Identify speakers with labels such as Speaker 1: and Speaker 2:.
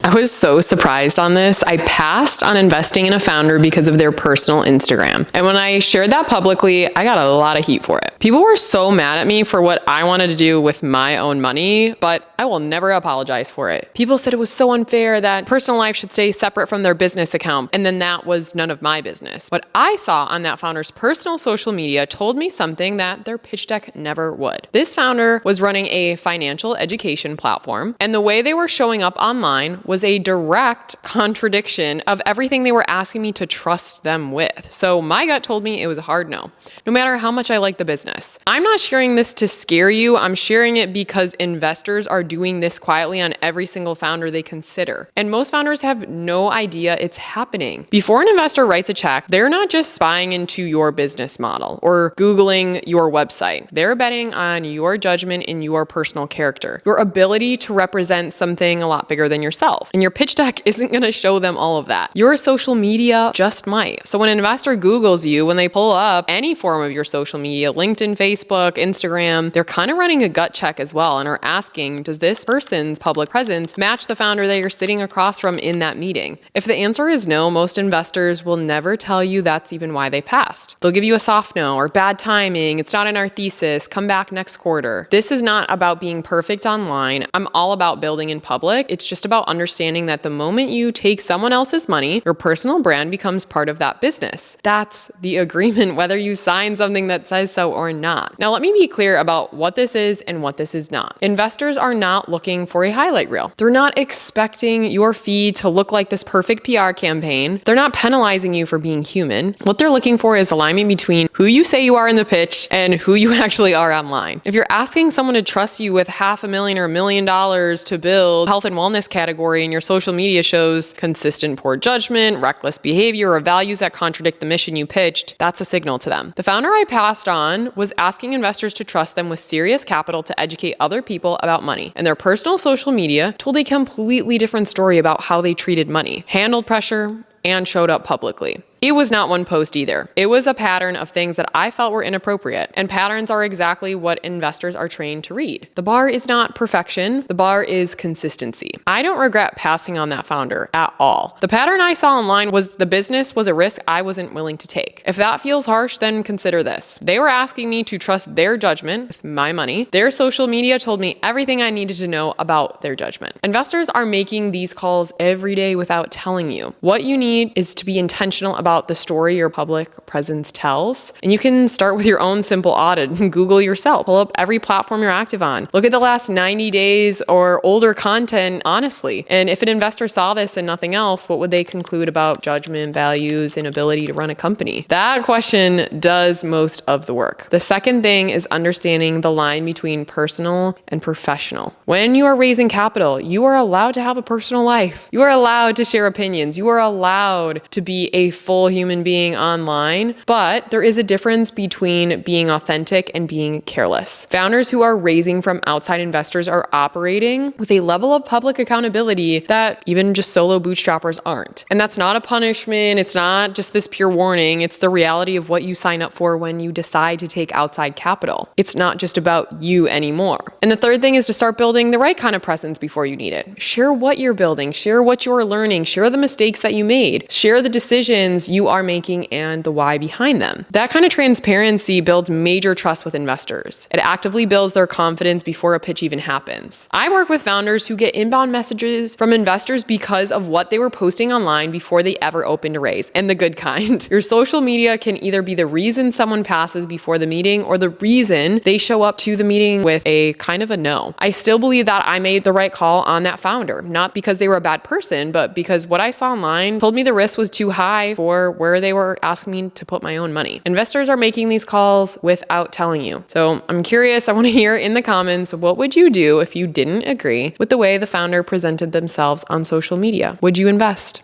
Speaker 1: I was so surprised on this. I passed on investing in a founder because of their personal Instagram. And when I shared that publicly, I got a lot of heat for it. People were so mad at me for what I wanted to do with my own money, but I will never apologize for it. People said it was so unfair that personal life should stay separate from their business account, and then that was none of my business. What I saw on that founder's personal social media told me something that their pitch deck never would. This founder was running a financial education platform, and the way they were showing up online was a direct contradiction of everything they were asking me to trust them with. So my gut told me it was a hard no, no matter how much I like the business. I'm not sharing this to scare you. I'm sharing it because investors are doing this quietly on every single founder they consider. And most founders have no idea it's happening. Before an investor writes a check, they're not just spying into your business model or Googling your website. They're betting on your judgment in your personal character, your ability to represent something a lot bigger than yourself. And your pitch deck isn't going to show them all of that. Your social media just might. So when an investor Googles you, when they pull up any form of your social media, LinkedIn, Facebook, Instagram, they're kind of running a gut check as well and are asking, does this person's public presence match the founder that you're sitting across from in that meeting? If the answer is no, most investors will never tell you that's even why they passed. They'll give you a soft no or bad timing, it's not in our thesis, come back next quarter. This is not about being perfect online. I'm all about building in public. It's just about understanding that the moment you take someone else's money, your personal brand becomes part of that business. That's the agreement, whether you sign something that says so or not. Now, let me be clear about what this is and what this is not. Investors are not looking for a highlight reel. They're not expecting your feed to look like this perfect PR campaign. They're not penalizing you for being human. What they're looking for is alignment between who you say you are in the pitch and who you actually are online. If you're asking someone to trust you with $500,000 or $1 million to build health and wellness category and your social media shows consistent poor judgment, reckless behavior, or values that contradict the mission you pitched, that's a signal to them. The founder I passed on was asking investors to trust them with serious capital to educate other people about money. And their personal social media told a completely different story about how they treated money, handled pressure, and showed up publicly. It was not one post either. It was a pattern of things that I felt were inappropriate. And patterns are exactly what investors are trained to read. The bar is not perfection. The bar is consistency. I don't regret passing on that founder at all. The pattern I saw online was the business was a risk I wasn't willing to take. If that feels harsh, then consider this. They were asking me to trust their judgment with my money. Their social media told me everything I needed to know about their judgment. Investors are making these calls every day without telling you. What you need is to be intentional about the story your public presence tells. And you can start with your own simple audit and Google yourself. Pull up every platform you're active on. Look at the last 90 days or older content honestly. And if an investor saw this and nothing else, what would they conclude about judgment, values, and ability to run a company? That question does most of the work. The second thing is understanding the line between personal and professional. When you are raising capital, you are allowed to have a personal life. You are allowed to share opinions. You are allowed to be a full human being online, but there is a difference between being authentic and being careless. Founders who are raising from outside investors are operating with a level of public accountability that even just solo bootstrappers aren't. And that's not a punishment. It's not just this pure warning. It's the reality of what you sign up for when you decide to take outside capital. It's not just about you anymore. And the third thing is to start building the right kind of presence before you need it. Share what you're building, share what you're learning, share the mistakes that you made, share the decisions you are making and the why behind them. That kind of transparency builds major trust with investors. It actively builds their confidence before a pitch even happens. I work with founders who get inbound messages from investors because of what they were posting online before they ever opened a raise, and the good kind. Your social media can either be the reason someone passes before the meeting or the reason they show up to the meeting with a kind of a no. I still believe that I made the right call on that founder, not because they were a bad person, but because what I saw online told me the risk was too high for where they were asking me to put my own money. Investors are making these calls without telling you. So I'm curious, I want to hear in the comments, what would you do if you didn't agree with the way the founder presented themselves on social media? Would you invest?